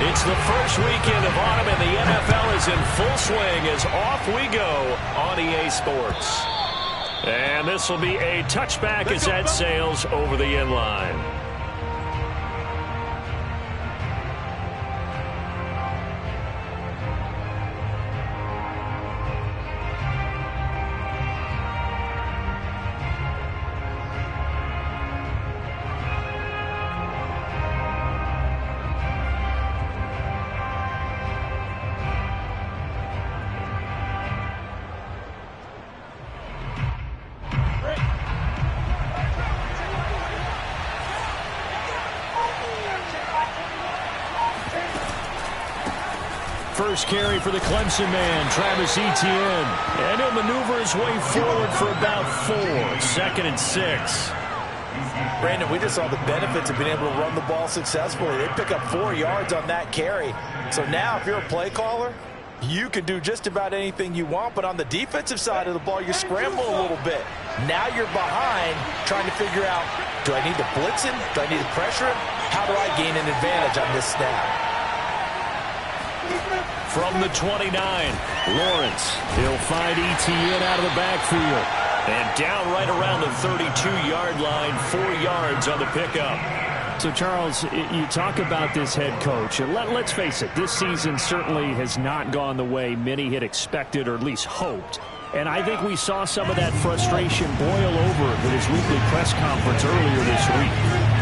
It's the first weekend of autumn, and the NFL is in full swing as off we go on EA Sports. And this will be a touchback as that sails over the end line. First carry for the Clemson man, Travis Etienne. And he'll maneuver his way forward for about 4. 2nd and 6. Brandon, we just saw the benefits of being able to run the ball successfully. They pick up 4 yards on that carry. So now if you're a play caller, you can do just about anything you want. But on the defensive side of the ball, you scramble a little bit. Now you're behind trying to figure out, do I need to blitz him? Do I need to pressure him? How do I gain an advantage on this snap? From the 29, Lawrence. He'll find Etienne out of the backfield. And down right around the 32-yard line, 4 yards on the pickup. So, Charles, you talk about this head coach. And let's face it, this season certainly has not gone the way many had expected or at least hoped. And I think we saw some of that frustration boil over at his weekly press conference earlier this week.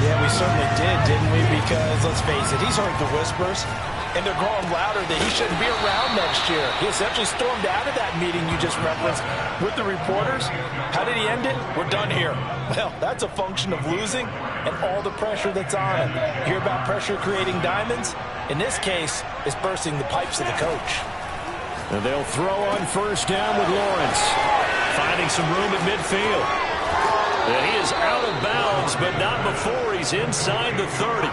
Yeah, we certainly did, didn't we? Because, let's face it, he's heard the whispers. And they're growing louder that he shouldn't be around next year. He essentially stormed out of that meeting you just referenced with the reporters. How did he end it? We're done here. Well, that's a function of losing and all the pressure that's on him. Hear about pressure creating diamonds? In this case, it's bursting the pipes of the coach. And they'll throw on first down with Lawrence. Finding some room at midfield. And he is out of bounds, but not before he's inside the 30.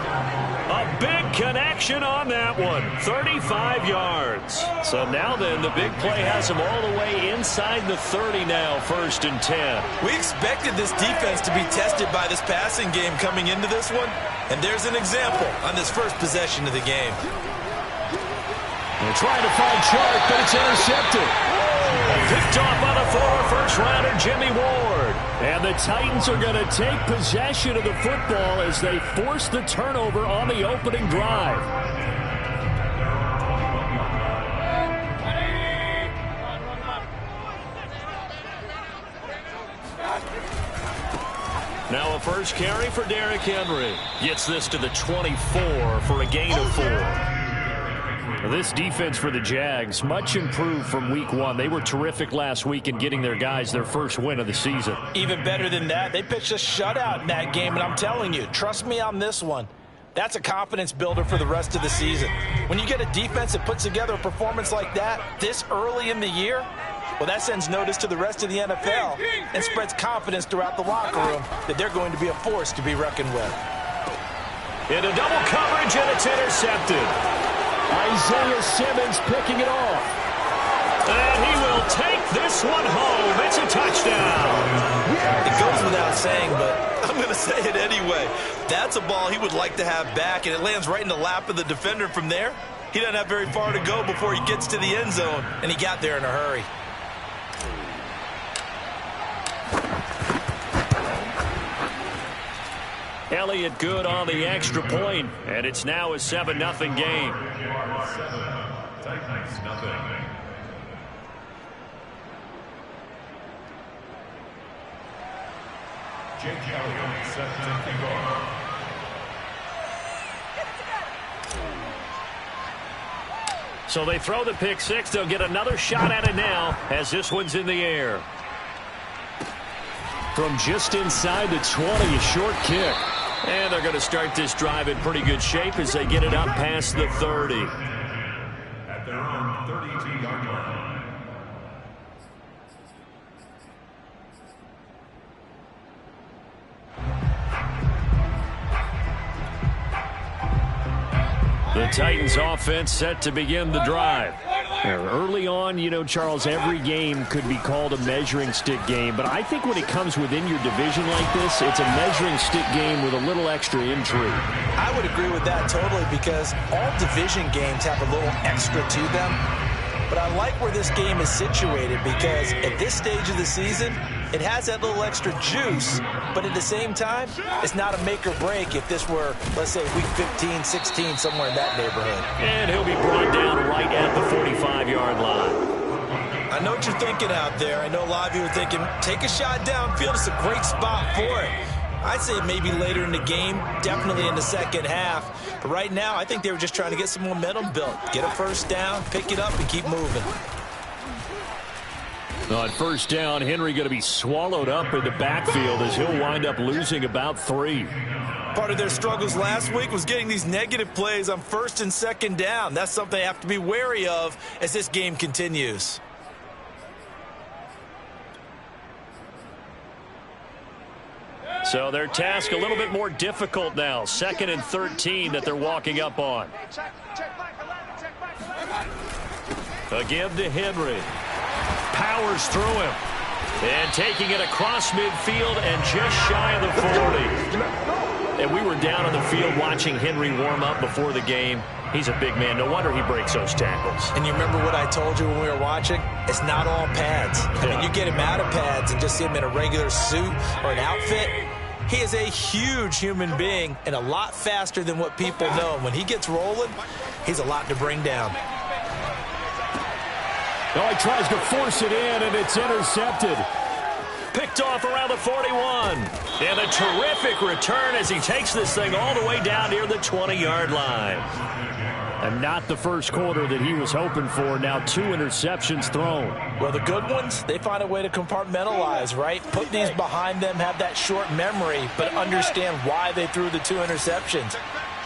A big connection on that one. 35 yards. So now then, the big play has him all the way inside the 30 now, 1st and 10. We expected this defense to be tested by this passing game coming into this one. And there's an example on this first possession of the game. They're trying to find Chark, but it's intercepted. Picked off on a former first-rounder, Jimmy Ward. And the Titans are going to take possession of the football as they force the turnover on the opening drive. Now a first carry for Derrick Henry. Gets this to the 24 for a gain of 4. This defense for the Jags, much improved from week 1. They were terrific last week in getting their guys their first win of the season. Even better than that, they pitched a shutout in that game, and I'm telling you, trust me on this one, that's a confidence builder for the rest of the season. When you get a defense that puts together a performance like that this early in the year, well, that sends notice to the rest of the NFL and spreads confidence throughout the locker room that they're going to be a force to be reckoned with. Into double coverage, and it's intercepted. Isaiah Simmons picking it off. And he will take this one home. It's a touchdown. It goes without saying, but I'm going to say it anyway. That's a ball he would like to have back, and it lands right in the lap of the defender from there. He doesn't have very far to go before he gets to the end zone, and he got there in a hurry. Elliott good on the extra point, and it's now a 7-0 game. Titans nothing. Jake Elliott set to kick off. So they throw the pick 6. They'll get another shot at it now as this one's in the air. From just inside the 20, a short kick. And they're going to start this drive in pretty good shape as they get it up past the 30. At their own 32-yard line. The Titans offense set to begin the drive. Early on, you know, Charles, every game could be called a measuring stick game, but I think when it comes within your division like this, it's a measuring stick game with a little extra intrigue. I would agree with that totally, because all division games have a little extra to them. But I like where this game is situated, because at this stage of the season, it has that little extra juice, but at the same time, it's not a make or break if this were, let's say, week 15, 16, somewhere in that neighborhood. And he'll be brought down right at the 45-yard line. I know what you're thinking out there. I know a lot of you are thinking, take a shot downfield. It's a great spot for it. I'd say maybe later in the game, definitely in the second half. But right now, I think they were just trying to get some momentum built. Get a first down, pick it up, and keep moving. On first down, Henry going to be swallowed up in the backfield as he'll wind up losing about 3. Part of their struggles last week was getting these negative plays on first and second down. That's something they have to be wary of as this game continues. So their task a little bit more difficult now. 2nd and 13 that they're walking up on. A give to Henry. Powers through him. And taking it across midfield and just shy of the 40. And we were down on the field watching Henry warm up before the game. He's a big man. No wonder he breaks those tackles. And you remember what I told you when we were watching? It's not all pads. I mean, you get him out of pads and just see him in a regular suit or an outfit. He is a huge human being and a lot faster than what people know. When he gets rolling, he's a lot to bring down. Oh, he tries to force it in, and it's intercepted. Picked off around the 41. And a terrific return as he takes this thing all the way down near the 20-yard line. And not the first quarter that he was hoping for. Now 2 interceptions thrown. Well, the good ones, they find a way to compartmentalize, right? Put these behind them, have that short memory, but understand why they threw the 2 interceptions.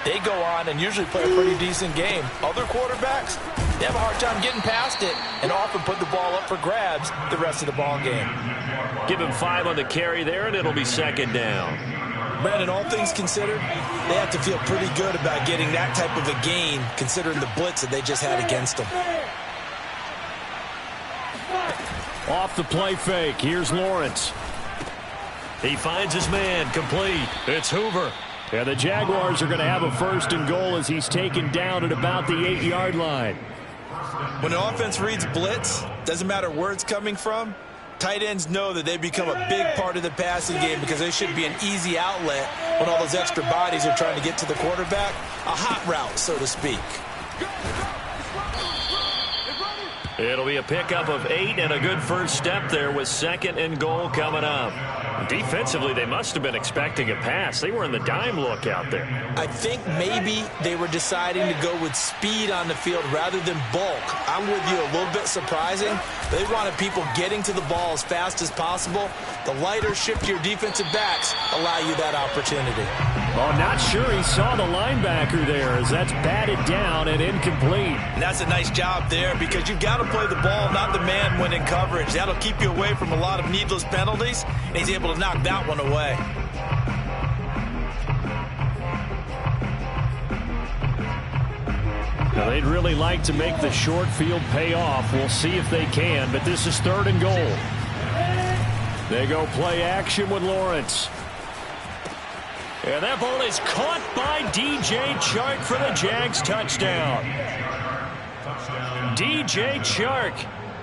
They go on and usually play a pretty decent game. Other quarterbacks, they have a hard time getting past it and often put the ball up for grabs the rest of the ball game. Give him 5 on the carry there, and it'll be 2nd down. Brandon, all things considered, they have to feel pretty good about getting that type of a gain, considering the blitz that they just had against them. Off the play fake, here's Lawrence. He finds his man, complete. It's Hoover. And the Jaguars are going to have a 1st and goal as he's taken down at about the 8-yard line. When an offense reads blitz, doesn't matter where it's coming from, tight ends know that they become a big part of the passing game because they should be an easy outlet when all those extra bodies are trying to get to the quarterback. A hot route, so to speak. It'll be a pickup of 8 and a good first step there with 2nd and goal coming up. Defensively, they must have been expecting a pass. They were in the dime look out there. I think maybe they were deciding to go with speed on the field rather than bulk. I'm with you, a little bit surprising. They wanted people getting to the ball as fast as possible. The lighter shift to your defensive backs allow you that opportunity. Well, not sure he saw the linebacker there as that's batted down and incomplete. And that's a nice job there because you've got to play the ball, not the man when in coverage. That'll keep you away from a lot of needless penalties, and he's able to knock that one away. Now, they'd really like to make the short field pay off. We'll see if they can, but this is 3rd and goal. They go play action with Lawrence. And that ball is caught by DJ Chark for the Jags touchdown. DJ Chark,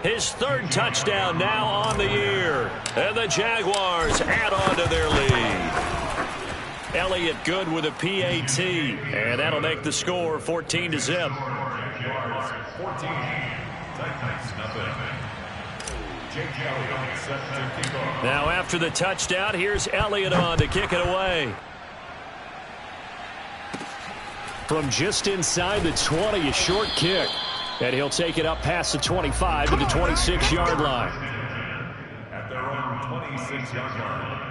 his 3rd touchdown now on the year. And the Jaguars add on to their lead. Elliott good with a PAT. And that'll make the score 14-0. Jaguars 14, Titans nothing. Jake Elliott set to kick off. Now after the touchdown, here's Elliott on to kick it away. From just inside the 20, a short kick. And he'll take it up past the 25 to the 26-yard line. At their own 26-yard line.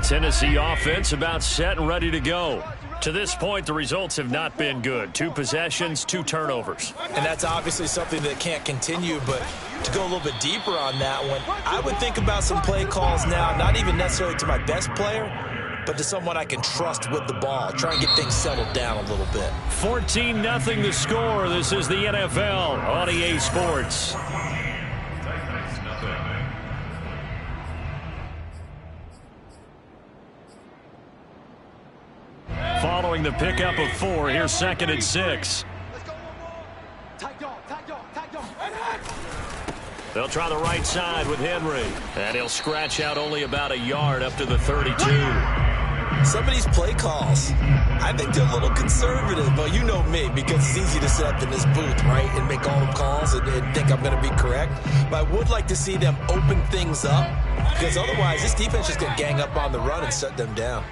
Tennessee offense about set and ready to go. To this point, the results have not been good. 2 possessions, 2 turnovers. And that's obviously something that can't continue, but to go a little bit deeper on that one, I would think about some play calls now, not even necessarily to my best player, but to someone I can trust with the ball. Try and get things settled down a little bit. 14-0 the score. This is the NFL on EA Sports. Following the pickup of 4, here's 2nd and 6. They'll try the right side with Henry. And he'll scratch out only about a yard up to the 32. Some of these play calls, I think they're a little conservative. But you know me, because it's easy to sit up in this booth, right, and make all the calls and think I'm going to be correct. But I would like to see them open things up, because otherwise this defense is going to gang up on the run and shut them down.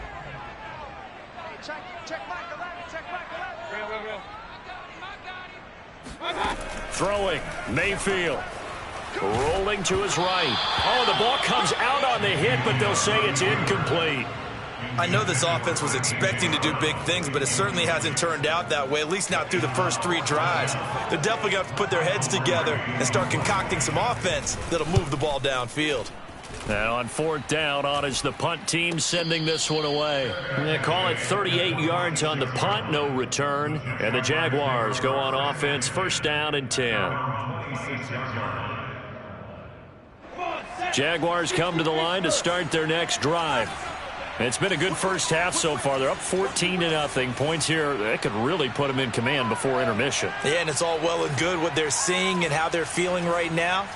Throwing, Mayfield. Rolling to his right. Oh, the ball comes out on the hit, but they'll say it's incomplete. I know this offense was expecting to do big things, but it certainly hasn't turned out that way, at least not through the first 3 drives. They're definitely going to have to put their heads together and start concocting some offense that'll move the ball downfield. Now on 4th down, on is the punt team sending this one away. They call it 38 yards on the punt, no return. And the Jaguars go on offense, 1st down and 10. Jaguars come to the line to start their next drive. It's been a good first half so far. They're up 14-0. Points here, that could really put them in command before intermission. Yeah, and it's all well and good what they're seeing and how they're feeling right now.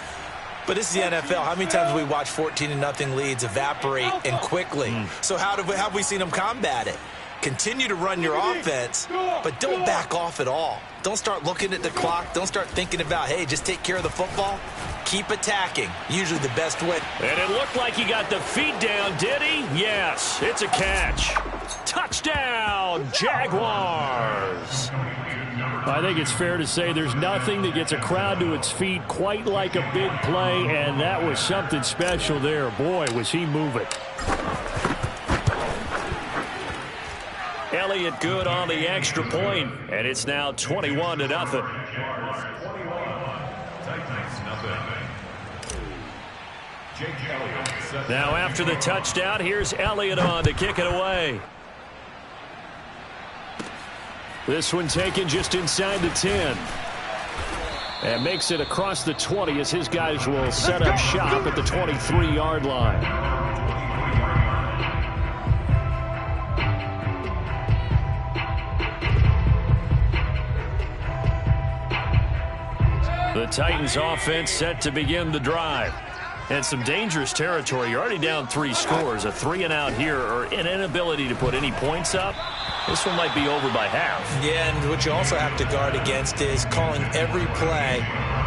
But this is the NFL. How many times have we watched 14-0 leads evaporate and quickly? So how have we seen them combat it? Continue to run your offense, but don't back off at all. Don't start looking at the clock. Don't start thinking about, hey, just take care of the football. Keep attacking. Usually the best way. And it looked like he got the feet down, did he? Yes, it's a catch. Touchdown, Jaguars. I think it's fair to say there's nothing that gets a crowd to its feet quite like a big play, and that was something special there. Boy, was he moving. Elliott good on the extra point, and it's now 21-0. Now after the touchdown, here's Elliott on to kick it away. This one taken just inside the 10. And makes it across the 20 as his guys will set up shop at the 23-yard line. The Titans offense set to begin the drive. And some dangerous territory. You're already down 3 scores. A 3-and-out here, or an inability to put any points up. This one might be over by half. Yeah, and what you also have to guard against is calling every play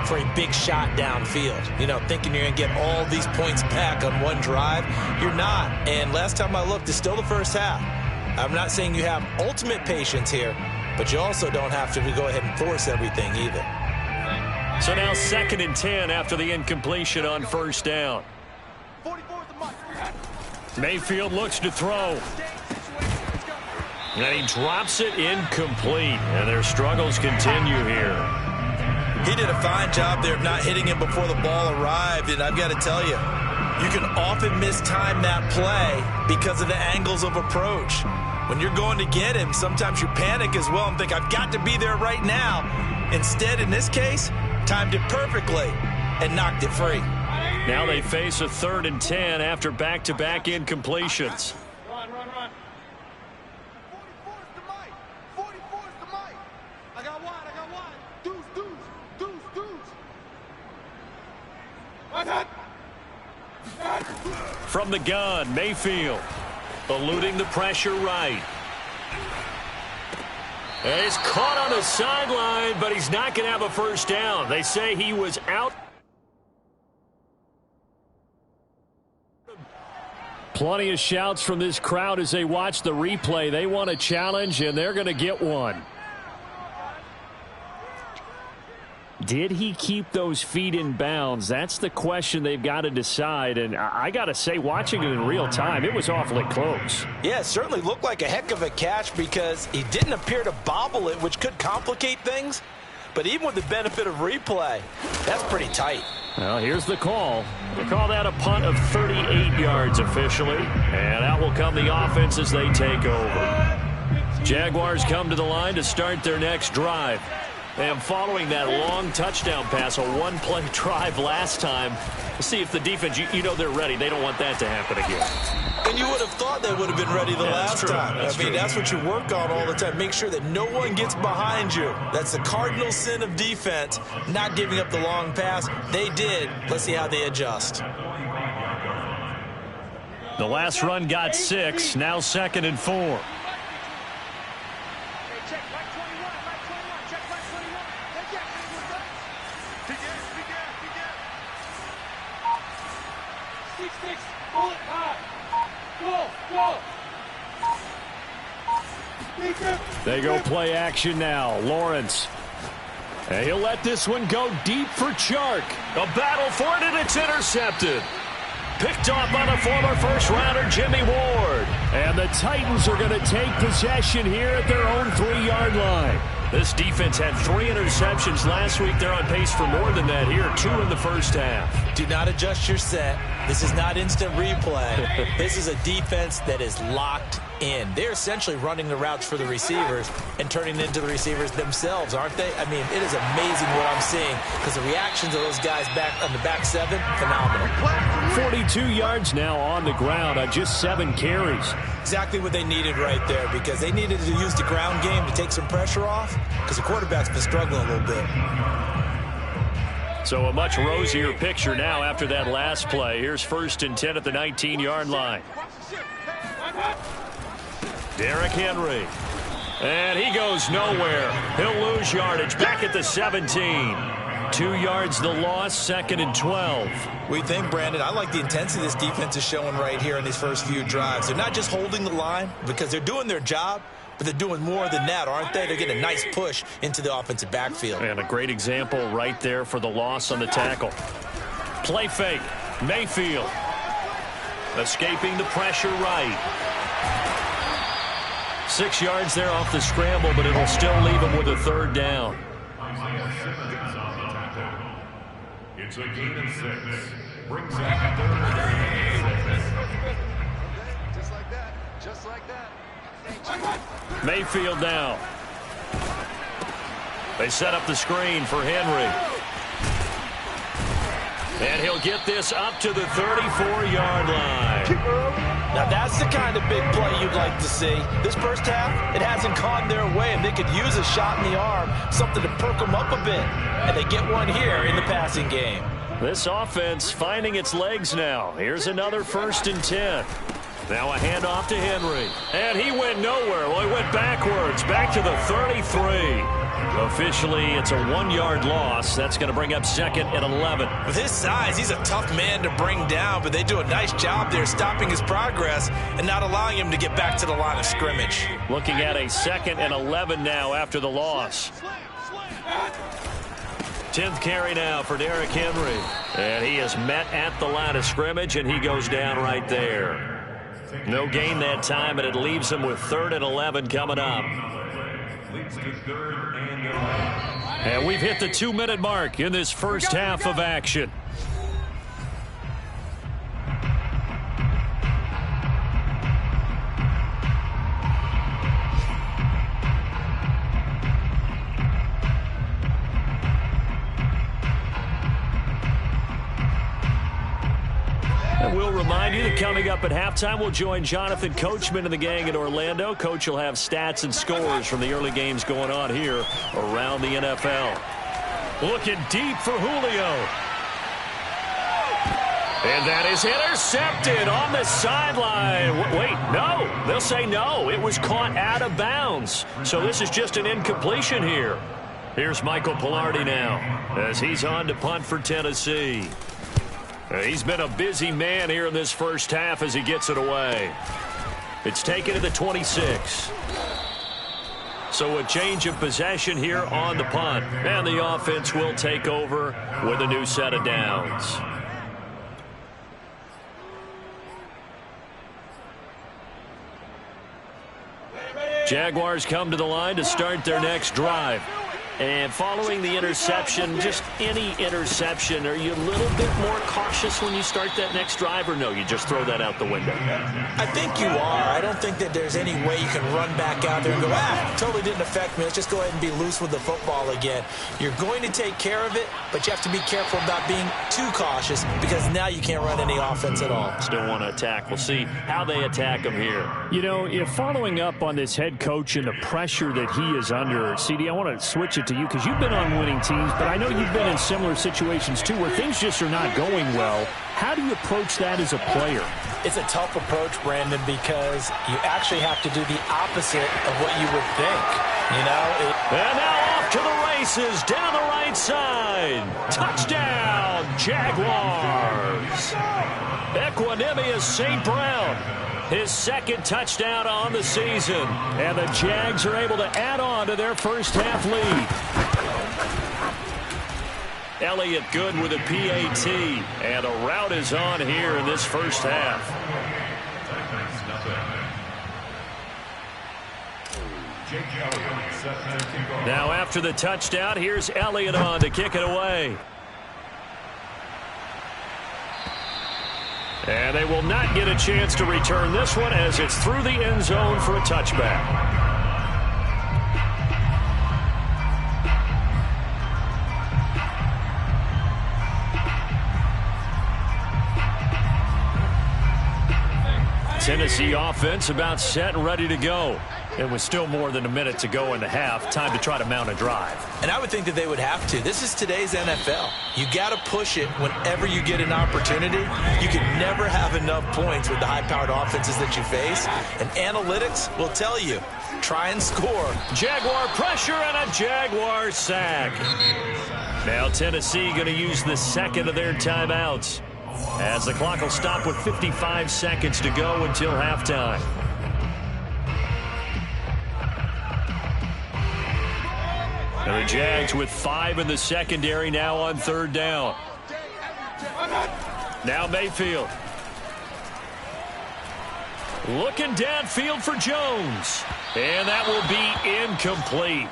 for a big shot downfield. You know, thinking you're going to get all these points back on one drive. You're not. And last time I looked, it's still the first half. I'm not saying you have ultimate patience here, but you also don't have to go ahead and force everything either. So now 2nd and 10 after the incompletion on 1st down. Mayfield looks to throw. And he drops it incomplete. And their struggles continue here. He did a fine job there of not hitting him before the ball arrived. And I've got to tell you, you can often mistime that play because of the angles of approach. When you're going to get him, sometimes you panic as well and think, I've got to be there right now. Instead, in this case, timed it perfectly and knocked it free. Now they face a 3rd and 10 after back-to-back incompletions. Run. 44's the mic. 44's the mic. I got one. Deuce. From the gun, Mayfield eluding the pressure right. And he's caught on the sideline, but he's not going to have a 1st down. They say he was out. Plenty of shouts from this crowd as they watch the replay. They want a challenge, and they're going to get one. Did he keep those feet in bounds? That's the question they've got to decide. And I got to say, watching it in real time, it was awfully close. Yeah, it certainly looked like a heck of a catch because he didn't appear to bobble it, which could complicate things. But even with the benefit of replay, that's pretty tight. Well, here's the call. They call that a punt of 38 yards officially. And out will come the offense as they take over. Jaguars come to the line to start their next drive. And following that long touchdown pass, a one-play drive last time, we'll see if the defense, you know they're ready. They don't want that to happen again. And you would have thought they would have been ready the last time. That's what you work on all the time. Make sure that no one gets behind you. That's the cardinal sin of defense, not giving up the long pass. They did. Let's see how they adjust. The last run got 6, now 2nd and 4. They go play action now. Lawrence. And he'll let this one go deep for Chark. A battle for it, and it's intercepted. Picked off by the former first-rounder Jimmy Ward. And the Titans are going to take possession here at their own 3-yard line. This defense had 3 interceptions last week. They're on pace for more than that here. 2 in the first half. Do not adjust your set. This is not instant replay. This is a defense that is locked in. They're essentially running the routes for the receivers and turning it into the receivers themselves, aren't they? I mean, it is amazing what I'm seeing because the reactions of those guys back on the back 7, phenomenal. 42 yards now on the ground on just 7 carries. Exactly what they needed right there because they needed to use the ground game to take some pressure off because the quarterback's been struggling a little bit. So a much rosier picture now after that last play. Here's 1st and 10 at the 19-yard line. Derrick Henry. And he goes nowhere. He'll lose yardage back at the 17. 2 yards the loss, 2nd and 12. We think, Brandon, I like the intensity this defense is showing right here in these first few drives. They're not just holding the line because they're doing their job, but they're doing more than that, aren't they? They're getting a nice push into the offensive backfield. And a great example right there for the loss on the tackle. Play fake. Mayfield. Escaping the pressure right. 6 yards there off the scramble, but it'll still leave him with a 3rd down. It's a gain of 6. Brings up 3rd and 6. Just like that. Just like that. Mayfield now. They set up the screen for Henry. And he'll get this up to the 34-yard line. Now that's the kind of big play you'd like to see. This first half, it hasn't gone their way, and they could use a shot in the arm, something to perk them up a bit. And they get one here in the passing game. This offense finding its legs now. Here's another 1st and 10. Now a handoff to Henry. And he went nowhere. Well, he went backwards, back to the 33. Officially, it's a 1-yard loss. That's going to bring up 2nd and 11. With his size, he's a tough man to bring down, but they do a nice job there stopping his progress and not allowing him to get back to the line of scrimmage. Looking at a 2nd and 11 now after the loss. 10th carry now for Derrick Henry. And he is met at the line of scrimmage, and he goes down right there. No gain that time, and it leaves him with 3rd and 11 coming up. Leads to 3rd and 11. And we've hit the 2-minute mark in this first half of action. And we'll remind you that coming up at halftime, we'll join Jonathan Coachman and the gang in Orlando. Coach will have stats and scores from the early games going on here around the NFL. Looking deep for Julio. And that is intercepted on the sideline. Wait, no. They'll say no. It was caught out of bounds. So this is just an incompletion here. Here's Michael Pilardi now as he's on to punt for Tennessee. He's been a busy man here in this first half as he gets it away. It's taken to the 26. So a change of possession here on the punt. And the offense will take over with a new set of downs. Jaguars come to the line to start their next drive. And following the interception, just any interception, are you a little bit more cautious when you start that next drive, or no, you just throw that out the window? I think you are. I don't think that there's any way you can run back out there and go, totally didn't affect me. Let's just go ahead and be loose with the football again. You're going to take care of it, but you have to be careful about being too cautious because now you can't run any offense at all. Still want to attack. We'll see how they attack him here. You know, if following up on this head coach and the pressure that he is under, CD, I want to switch it to you because you've been on winning teams, but I know you've been in similar situations too where things just are not going well. How do you approach that as a player? It's a tough approach, Brandon, because you actually have to do the opposite of what you would think. You know? And now off to the races down the right side. Touchdown, Jaguars. Equanimous St. Brown. His second touchdown on the season. And the Jags are able to add on to their first half lead. Elliott good with a PAT. And a rout is on here in this first half. Now after the touchdown, here's Elliott on to kick it away. And they will not get a chance to return this one as it's through the end zone for a touchback. Tennessee offense about set and ready to go. It was still more than a minute to go in the half. Time to try to mount a drive. And I would think that they would have to. This is today's NFL. You got to push it whenever you get an opportunity. You can never have enough points with the high-powered offenses that you face. And analytics will tell you, try and score. Jaguar pressure and a Jaguar sack. Now Tennessee going to use the second of their timeouts, as the clock will stop with 55 seconds to go until halftime. And the Jags with 5 in the secondary now on third down. Now Mayfield. Looking downfield for Jones. And that will be incomplete.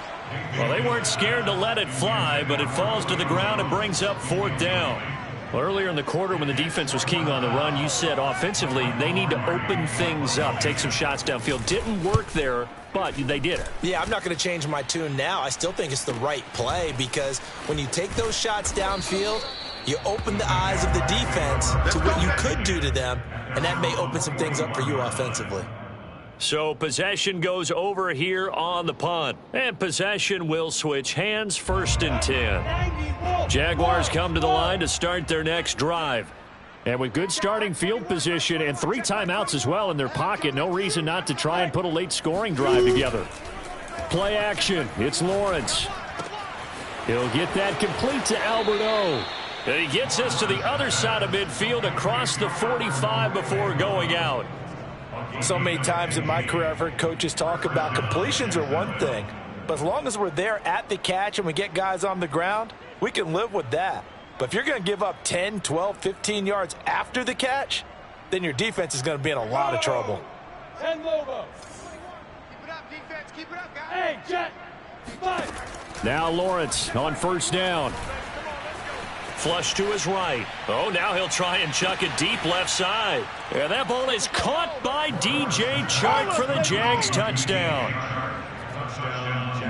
Well, they weren't scared to let it fly, but it falls to the ground and brings up fourth down. Well, earlier in the quarter when the defense was keying on the run, you said offensively they need to open things up, take some shots downfield. Didn't work there, but they did it. Yeah, I'm not going to change my tune now. I still think it's the right play because when you take those shots downfield, you open the eyes of the defense to what you could do to them, and that may open some things up for you offensively. So possession goes over here on the punt. And possession will switch hands, 1st and 10. Jaguars come to the line to start their next drive. And with good starting field position and 3 timeouts as well in their pocket, no reason not to try and put a late scoring drive together. Play action. It's Lawrence. He'll get that complete to Albert O. And he gets us to the other side of midfield across the 45 before going out. So many times in my career I've heard coaches talk about completions are one thing, but as long as we're there at the catch and we get guys on the ground, we can live with that. But if you're going to give up 10, 12, 15 yards after the catch, then your defense is going to be in a lot of trouble. 10 Lobo. Keep it up, defense. Keep it up, guys. Hey, Jet. 5. Now Lawrence on first down. Flush to his right. Oh, now he'll try and chuck it deep left side. And that ball is caught by DJ Chark for the Jags touchdown.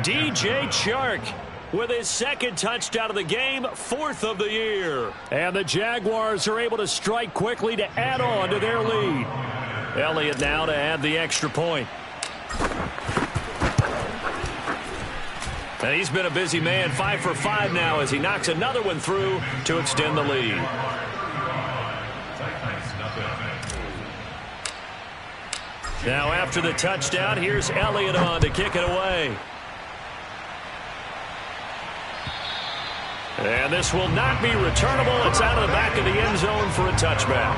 DJ Chark with his second touchdown of the game, 4th of the year. And the Jaguars are able to strike quickly to add on to their lead. Elliott now to add the extra point. And he's been a busy man, 5 for 5 now as he knocks another one through to extend the lead. Now after the touchdown, here's Elliott on to kick it away. And this will not be returnable. It's out of the back of the end zone for a touchback.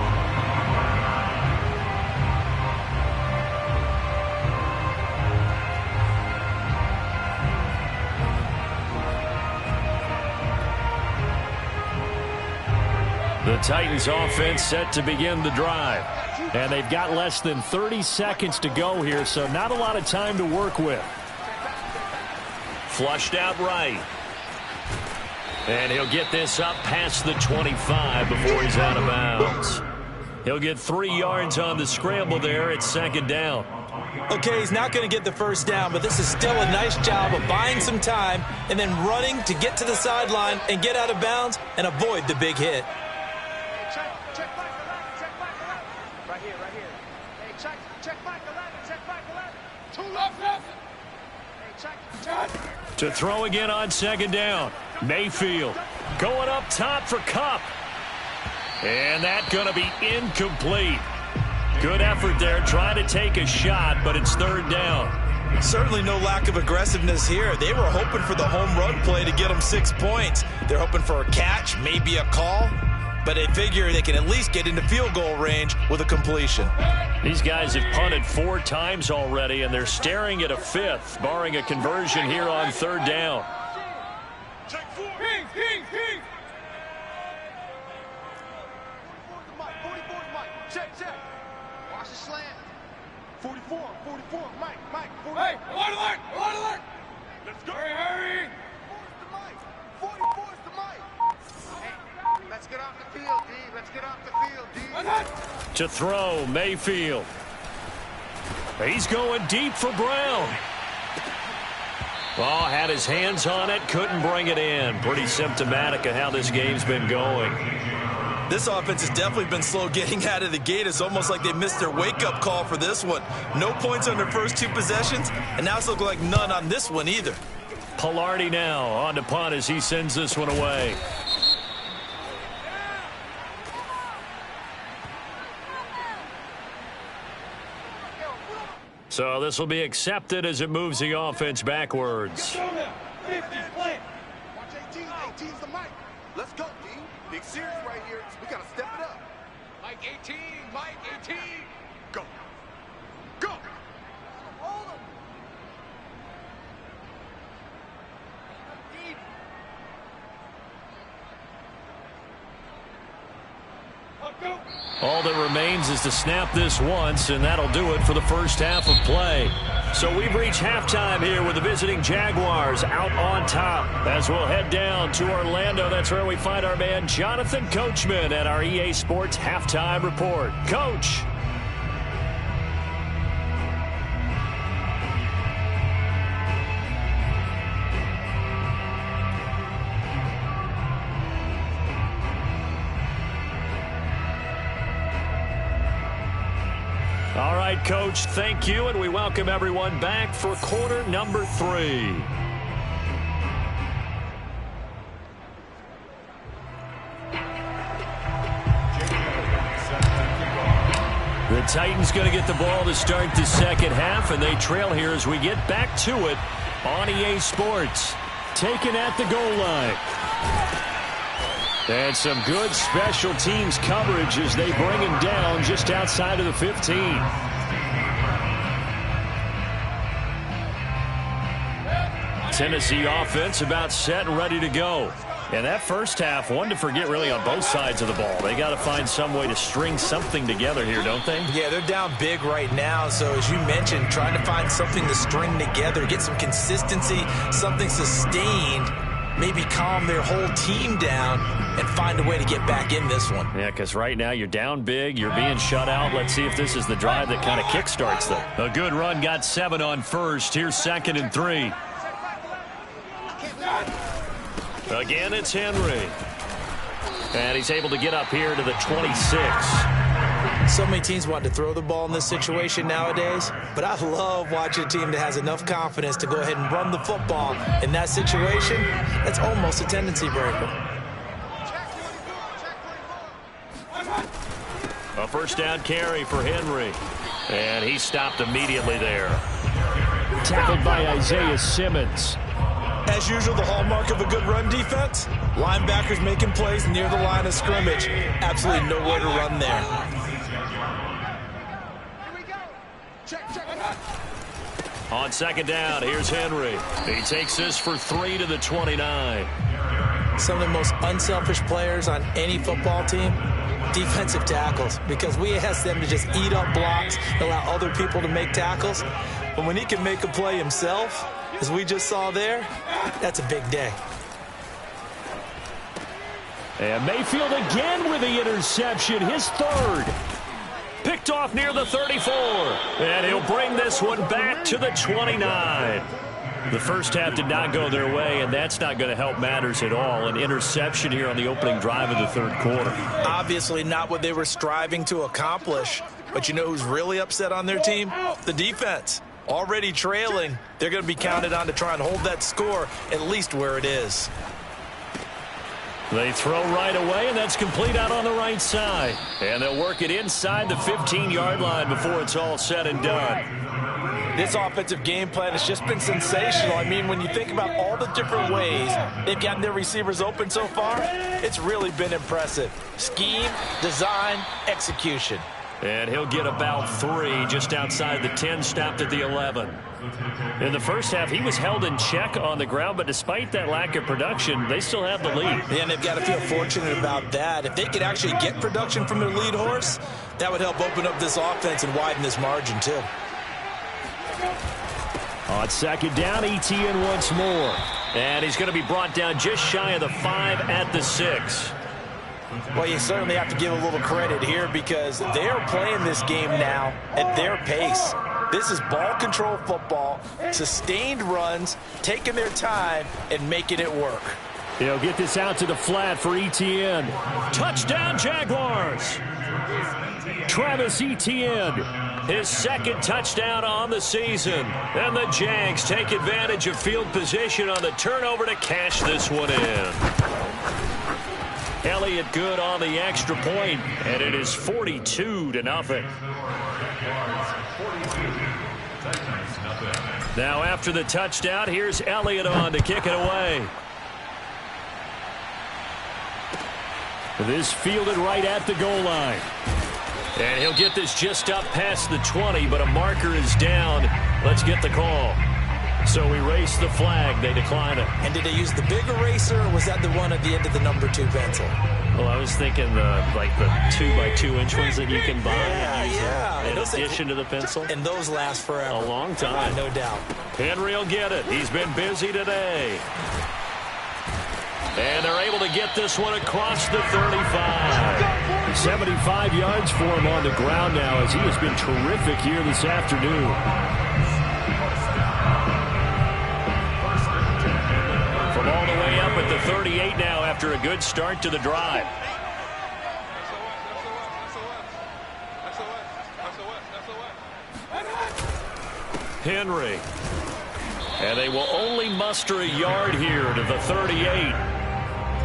The Titans offense set to begin the drive. And they've got less than 30 seconds to go here, so not a lot of time to work with. Flushed out right. And he'll get this up past the 25 before he's out of bounds. He'll get 3 yards on the scramble there at second down. Okay, he's not going to get the first down, but this is still a nice job of buying some time and then running to get to the sideline and get out of bounds and avoid the big hit. Check back 11, check back 11. Right here. Hey, check back 11, check back 11. 2 left. Hey, check. To throw again on second down. Mayfield going up top for Kupp. And that's going to be incomplete. Good effort there, trying to take a shot, but it's third down. Certainly no lack of aggressiveness here. They were hoping for the home run play to get them 6 points. They're hoping for a catch, maybe a call, but they figure they can at least get into field goal range with a completion. These guys have punted 4 times already, and they're staring at a 5th, barring a conversion here on third down. Check 4. King. 44's Mike. Check. Watch the slant. 44, Mike. 44. Hey, alert. Let's go. Hurry. 44's the Mike. Hey, let's get off the field, D. Let's get off the field, D. To throw, Mayfield. He's going deep for Brown. Oh, had his hands on it, couldn't bring it in. Pretty symptomatic of how this game's been going. This offense has definitely been slow getting out of the gate. It's almost like they missed their wake-up call for this one. No points on their first 2 possessions, and now it's looking like none on this one either. Pilardi now on to punt as he sends this one away. So this will be accepted as it moves the offense backwards. Watch 18's the Mike. Let's go, D. Big series right here. We got to step it up. Mike 18. Go. Hold him. All that remains is to snap this once, and that'll do it for the first half of play. So we've reached halftime here with the visiting Jaguars out on top. As we'll head down to Orlando, that's where we find our man Jonathan Coachman at our EA Sports Halftime Report. Coach. All right, Coach, thank you, and we welcome everyone back for quarter number 3. The Titans going to get the ball to start the second half, and they trail here as we get back to it on EA Sports. Taken at the goal line. And some good special teams coverage as they bring him down just outside of the 15. Tennessee offense about set and ready to go. And that first half, one to forget really on both sides of the ball. They got to find some way to string something together here, don't they? Yeah, they're down big right now. So as you mentioned, trying to find something to string together, get some consistency, something sustained, maybe calm their whole team down and find a way to get back in this one. Yeah, because right now you're down big, you're being shut out. Let's see if this is the drive that kind of kickstarts them. A good run, got 7 on first. Here's 2nd and 3. Again, it's Henry. And he's able to get up here to the 26. So many teams want to throw the ball in this situation nowadays, but I love watching a team that has enough confidence to go ahead and run the football. In that situation, that's almost a tendency breaker. A first down carry for Henry. And he stopped immediately there. Tackled by Isaiah Simmons. As usual, the hallmark of a good run defense, linebackers making plays near the line of scrimmage. Absolutely nowhere to run there. Here we go. Check. On second down, here's Henry. He takes this for 3 to the 29. some of the most unselfish players on any football team? Defensive tackles, because we ask them to just eat up blocks, allow other people to make tackles. But when he can make a play himself, as we just saw there, that's a big day. And Mayfield again with the interception, his third. Picked off near the 34. And he'll bring this one back to the 29. The first half did not go their way, and that's not going to help matters at all. An interception here on the opening drive of the third quarter. Obviously not what they were striving to accomplish. But you know who's really upset on their team? The defense. Already trailing. They're going to be counted on to try and hold that score at least where it is. They throw right away, and that's complete out on the right side. And they'll work it inside the 15-yard line before it's all said and done. This offensive game plan has just been sensational. I mean, when you think about all the different ways they've gotten their receivers open so far, it's really been impressive. Scheme, design, execution. And he'll get about 3 just outside the 10, stopped at the 11. In the first half, he was held in check on the ground, but despite that lack of production, they still have the lead. Yeah, and they've got to feel fortunate about that. If they could actually get production from their lead horse, that would help open up this offense and widen this margin, too. On second down, ETN once more. And he's going to be brought down just shy of the 5 at the 6. Well, you certainly have to give a little credit here because they're playing this game now at their pace. This is ball control football, sustained runs, taking their time and making it work. He'll get this out to the flat for ETN. Touchdown, Jaguars! Travis Etienne, his second touchdown on the season. And the Jags take advantage of field position on the turnover to cash this one in. Elliott good on the extra point, and it is 42-0. Now after the touchdown, here's Elliott on to kick it away. This fielded right at the goal line. And he'll get this just up past the 20, but a marker is down. Let's get the call. So we race the flag. They decline it. And did they use the big eraser, or was that the one at the end of the number 2 pencil? Well, I was thinking like the 2x2-inch ones that you can buy. Yeah. In addition to the pencil. And those last forever. A long time. No doubt. Henry will get it. He's been busy today. And they're able to get this one across the 35. 75 yards for him on the ground now as he has been terrific here this afternoon. From all the way up at the 38 now after a good start to the drive. Henry. And they will only muster a yard here to the 38.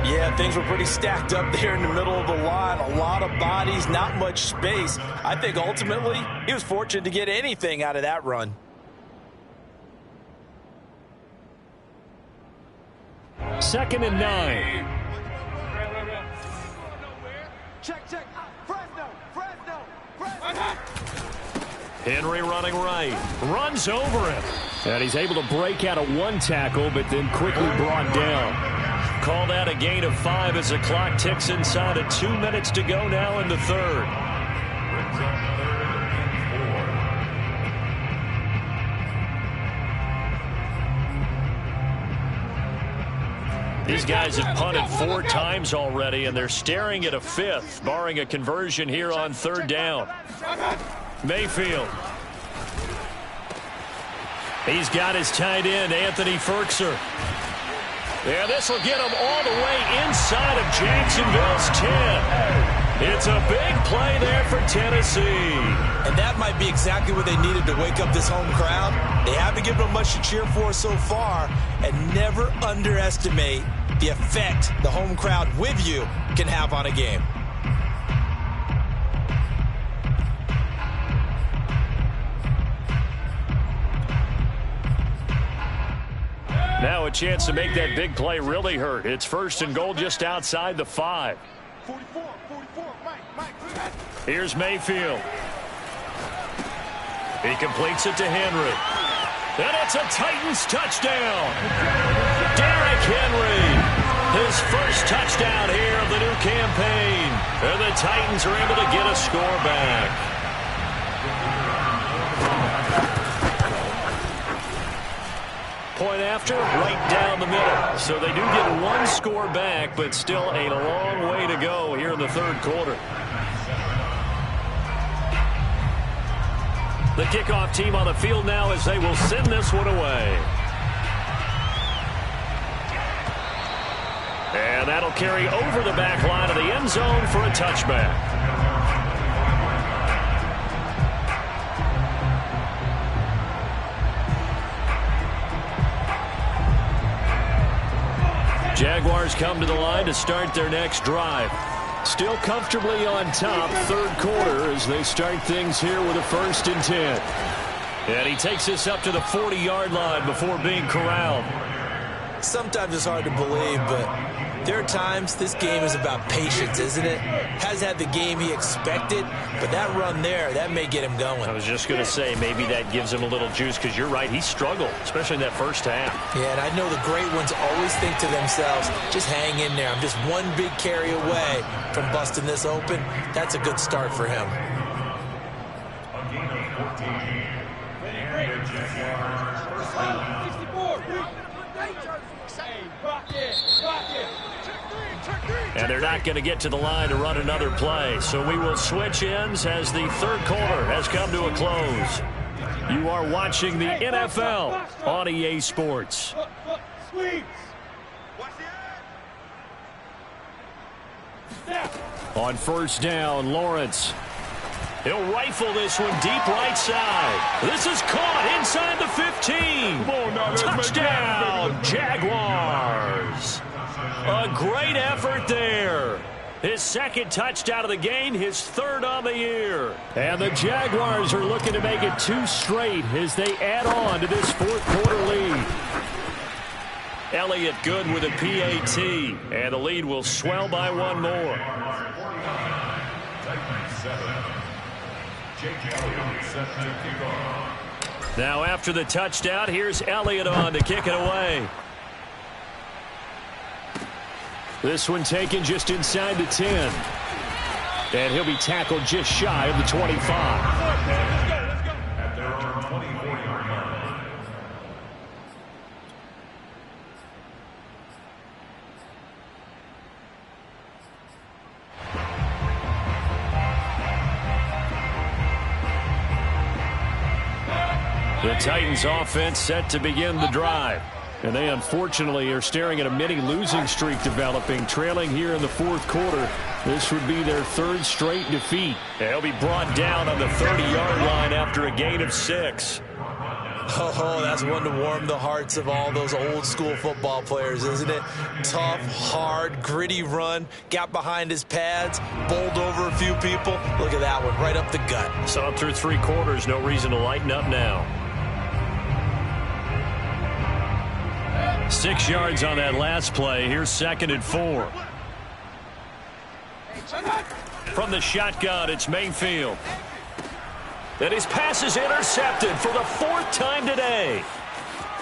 Yeah, things were pretty stacked up there in the middle of the line. A lot of bodies, not much space. I think ultimately he was fortunate to get anything out of that run. Second and 9. Check. Fresno. Henry running right. Runs over him. And he's able to break out of one tackle, but then quickly brought down. Call that a gain of 5 as the clock ticks inside of 2 minutes to go now in the third. These guys have punted 4 times already, and they're staring at a 5th, barring a conversion here on third down. Mayfield. He's got his tight end, Anthony Ferkser. Yeah, this will get him all the way inside of Jacksonville's 10. It's a big play there for Tennessee. And that might be exactly what they needed to wake up this home crowd. They haven't given them much to cheer for so far, and never underestimate the effect the home crowd with you can have on a game. Now a chance to make that big play really hurt. It's first and goal just outside the 5. 44, Mike. Here's Mayfield. He completes it to Henry. And it's a Titans touchdown. Derrick Henry. His first touchdown here of the new campaign. And the Titans are able to get a score back. Point after, right down the middle. So they do get one score back, but still a long way to go here in the third quarter. The kickoff team on the field now as they will send this one away. And that'll carry over the back line of the end zone for a touchback. Jaguars come to the line to start their next drive. Still comfortably on top, third quarter, as they start things here with a 1st and 10. And he takes this up to the 40-yard line before being corralled. Sometimes it's hard to believe, but there are times this game is about patience, isn't it? Hasn't had the game he expected, but that run there, that may get him going. I was just going to say, maybe that gives him a little juice, because you're right, he struggled, especially in that first half. Yeah, and I know the great ones always think to themselves, just hang in there. I'm just one big carry away from busting this open. That's a good start for him. A gain of 14. And the Jaguars first down. 64. And they're not going to get to the line to run another play. So we will switch ends as the third quarter has come to a close. You are watching the NFL on EA Sports. On first down, Lawrence. He'll rifle this one deep right side. This is caught inside the 15. Touchdown, Jaguars. A great effort there. His second touchdown of the game, his third on the year. And the Jaguars are looking to make it 2 straight as they add on to this fourth quarter lead. Elliott good with a PAT, and the lead will swell by 1 more. Now after the touchdown, here's Elliott on to kick it away. This one taken just inside the 10. And he'll be tackled just shy of the 25. At their own 24-yard line. The Titans offense set to begin the drive. And they unfortunately are staring at a mini losing streak developing, trailing here in the fourth quarter. This would be their 3rd straight defeat. They'll be brought down on the 30-yard line after a gain of 6. Oh, that's one to warm the hearts of all those old school football players, isn't it? Tough, hard, gritty run, got behind his pads, bowled over a few people. Look at that one, right up the gut. Saw it through 3 quarters, no reason to lighten up now. 6 yards on that last play. Here's 2nd and 4. From the shotgun, it's Mayfield. And his pass is intercepted for the 4th time today.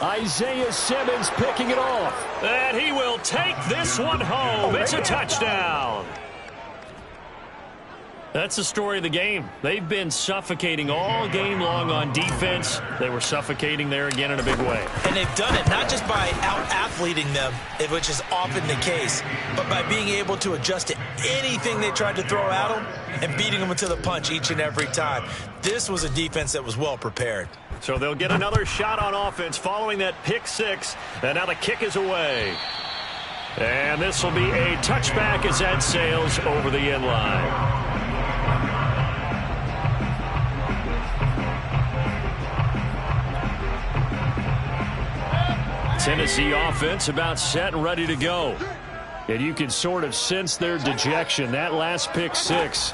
Isaiah Simmons picking it off. And he will take this one home. It's a touchdown. That's the story of the game. They've been suffocating all game long on defense. They were suffocating there again in a big way. And they've done it not just by out-athleting them, which is often the case, but by being able to adjust to anything they tried to throw at them and beating them into the punch each and every time. This was a defense that was well prepared. So they'll get another shot on offense following that pick 6. And now the kick is away. And this will be a touchback as that sails over the end line. Tennessee offense about set and ready to go. And you can sort of sense their dejection. That last pick 6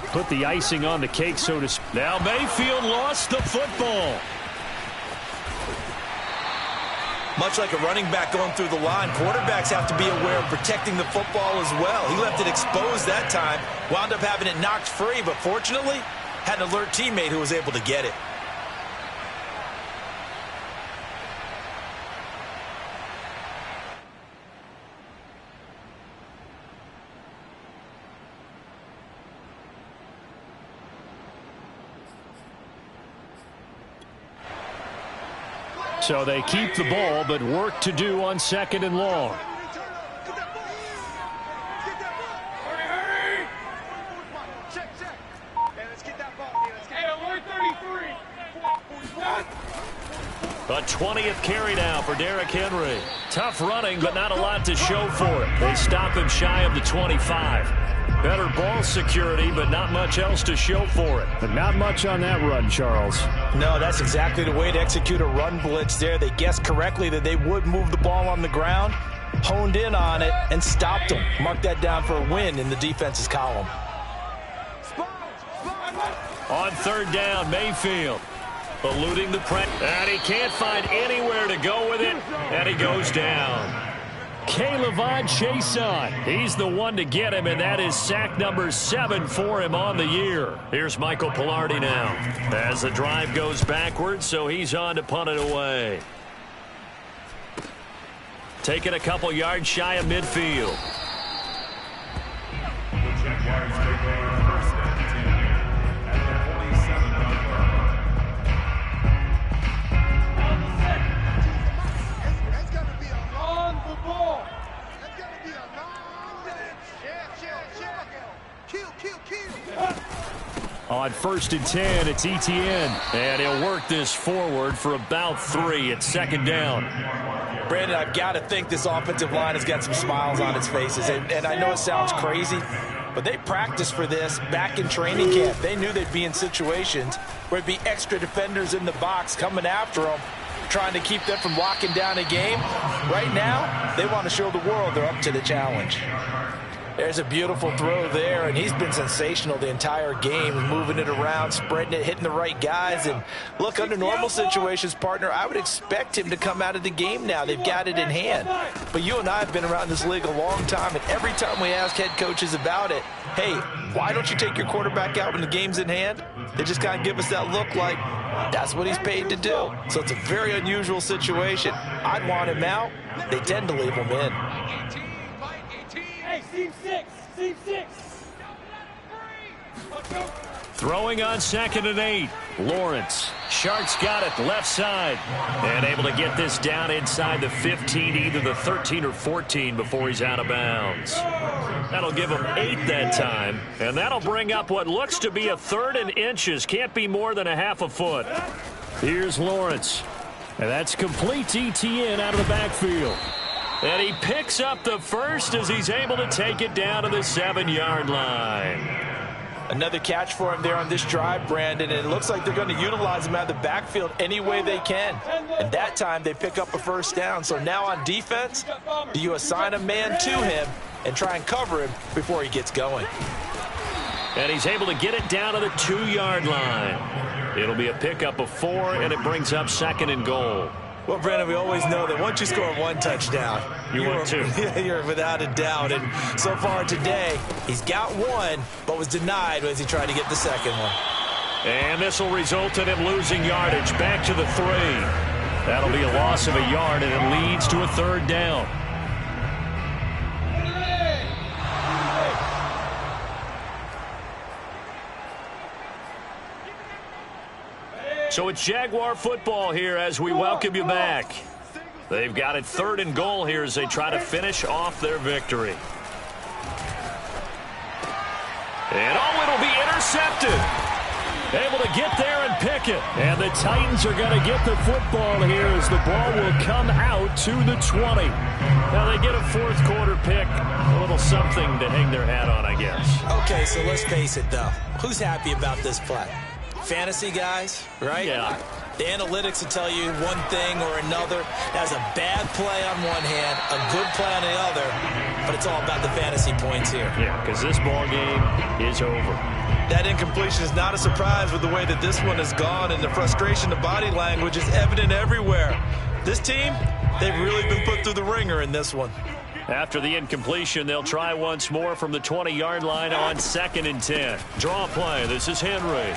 put the icing on the cake, so to speak. Now Mayfield lost the football. Much like a running back going through the line, quarterbacks have to be aware of protecting the football as well. He left it exposed that time, wound up having it knocked free, but fortunately, had an alert teammate who was able to get it. So they keep the ball, but work to do on 2nd and long. A 20th carry now for Derrick Henry. Tough running, but not a lot to show for it. They stop him shy of the 25. Better ball security, but not much else to show for it. But not much on that run, Charles. No, that's exactly the way to execute a run blitz there. They guessed correctly that they would move the ball on the ground, honed in on it, and stopped them. Mark that down for a win in the defense's column. On 3rd down, Mayfield. Eluding the press, and he can't find anywhere to go with it, and he goes down. K'Lavon Chaisson, he's the one to get him, and that is sack number 7 for him on the year. Here's Michael Pilardi now, as the drive goes backwards, so he's on to punt it away. Taking a couple yards shy of midfield. The Jaguars take over 1st and 10 at the 27-yard line. That's going to be a long football. That's going to be a long kill. On 1st and 10, it's Etienne. And he'll work this forward for about 3 at 2nd down. Brandon, I've got to think this offensive line has got some smiles on its faces. And I know it sounds crazy, but they practiced for this back in training camp. They knew they'd be in situations where there'd be extra defenders in the box coming after them, trying to keep them from locking down a game. Right now, they want to show the world they're up to the challenge. There's a beautiful throw there, and he's been sensational the entire game, moving it around, spreading it, hitting the right guys. And look, under normal situations, partner, I would expect him to come out of the game now. They've got it in hand. But you and I have been around this league a long time, and every time we ask head coaches about it, hey, why don't you take your quarterback out when the game's in hand? They just kind of give us that look like that's what he's paid to do. So it's a very unusual situation. I'd want him out. They tend to leave him in. Throwing on 2nd and 8. Lawrence. Sharks got it left side. And able to get this down inside the 15, either the 13 or 14 before he's out of bounds. That'll give him 8 that time. And that'll bring up what looks to be a 3rd and inches. Can't be more than a half a foot. Here's Lawrence. And that's complete to Etienne out of the backfield. And he picks up the first as he's able to take it down to the 7-yard line. Another catch for him there on this drive, Brandon, and it looks like they're going to utilize him out of the backfield any way they can. And that time they pick up a 1st down. So now on defense, do you assign a man to him and try and cover him before he gets going? And he's able to get it down to the 2-yard line. It'll be a pickup of 4, and it brings up 2nd and goal. Well, Brandon, we always know that once you score 1 touchdown, you're 2. You're without a doubt. And so far today, he's got 1, but was denied as he tried to get the 2nd one. And this will result in him losing yardage back to the 3. That'll be a loss of a yard, and it leads to a 3rd down. So it's Jaguar football here as we welcome you back. They've got it 3rd and goal here as they try to finish off their victory. And it'll be intercepted. Able to get there and pick it. And the Titans are going to get the football here as the ball will come out to the 20. Now they get a 4th quarter pick. A little something to hang their hat on, I guess. Okay, so let's face it, though. Who's happy about this play? Fantasy guys, right? Yeah. The analytics will tell you one thing or another. That's a bad play on one hand, a good play on the other, but it's all about the fantasy points here. Yeah, because this ball game is over. That incompletion is not a surprise with the way that this one has gone, and the frustration, the body language is evident everywhere. This team, they've really been put through the ringer in this one. After the incompletion, they'll try once more from the 20-yard line on 2nd and 10. Draw play. This is Henry.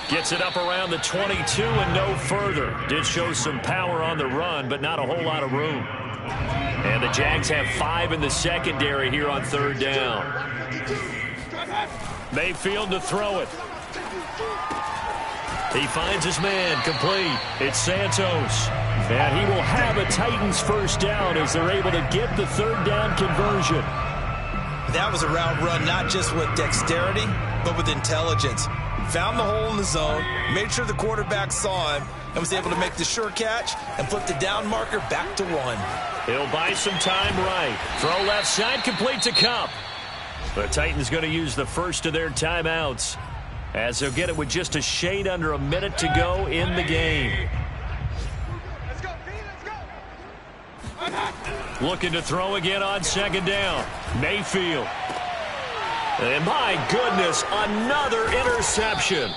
Gets it up around the 22 and no further. Did show some power on the run, but not a whole lot of room. And the Jags have 5 in the secondary here on 3rd down. Mayfield to throw it. He finds his man, complete. It's Santos. And he will have a Titans first down as they're able to get the third down conversion. That was a route run not just with dexterity, but with intelligence. Found the hole in the zone, made sure the quarterback saw him, and was able to make the sure catch and flip the down marker back to 1. He'll buy some time right. Throw left side, complete to Cup. The Titans going to use the first of their timeouts as they'll get it with just a shade under a minute to go in the game. Let's go, B, let's go. Looking to throw again on second down. Mayfield. And my goodness, another interception.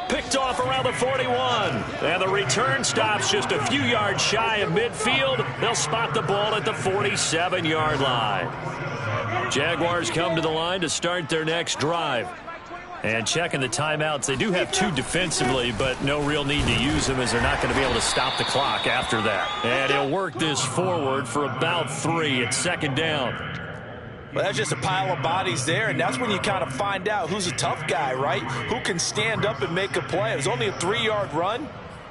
Picked off around the 41. And the return stops just a few yards shy of midfield. They'll spot the ball at the 47-yard line. Jaguars come to the line to start their next drive. And checking the timeouts, they do have 2 defensively, but no real need to use them as they're not going to be able to stop the clock after that. And he'll work this forward for about 3 at second down. Well, that's just a pile of bodies there, and that's when you kind of find out who's a tough guy, right? Who can stand up and make a play. It was only a 3-yard run,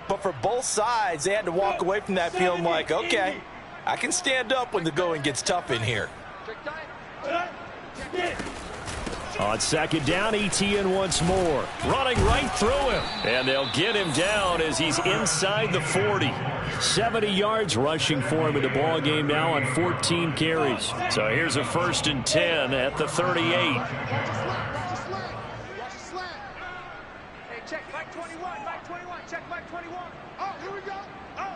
but for both sides, they had to walk away from that feeling like, okay, I can stand up when the going gets tough in here. On second down, Etienne once more. Running right through him. And they'll get him down as he's inside the 40. 70 yards rushing for him in the ball game now on 14 carries. So here's a 1st and 10 at the 38. Watch the slant. Hey, check Mike 21, Mike 21, check Mike 21. Oh, here we go. Oh.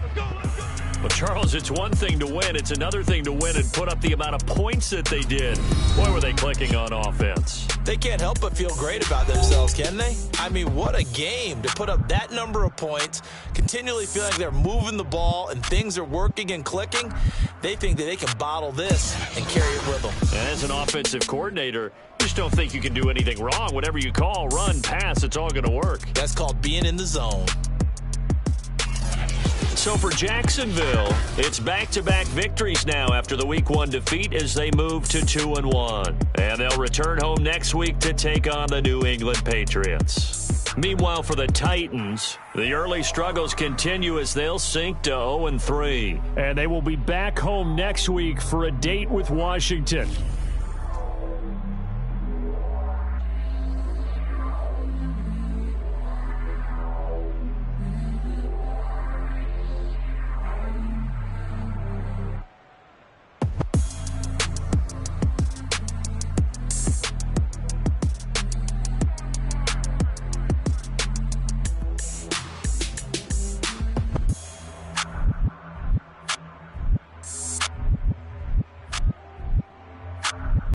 Let's go, let's go. Well, Charles, it's one thing to win. It's another thing to win and put up the amount of points that they did. Boy, were they clicking on offense. They can't help but feel great about themselves, can they? I mean, what a game to put up that number of points, continually feeling like they're moving the ball and things are working and clicking. They think that they can bottle this and carry it with them. And as an offensive coordinator, you just don't think you can do anything wrong. Whatever you call, run, pass, it's all going to work. That's called being in the zone. So for Jacksonville, it's back-to-back victories now after the Week 1 defeat as they move to 2-1. And they'll return home next week to take on the New England Patriots. Meanwhile, for the Titans, the early struggles continue as they'll sink to 0-3. And they will be back home next week for a date with Washington.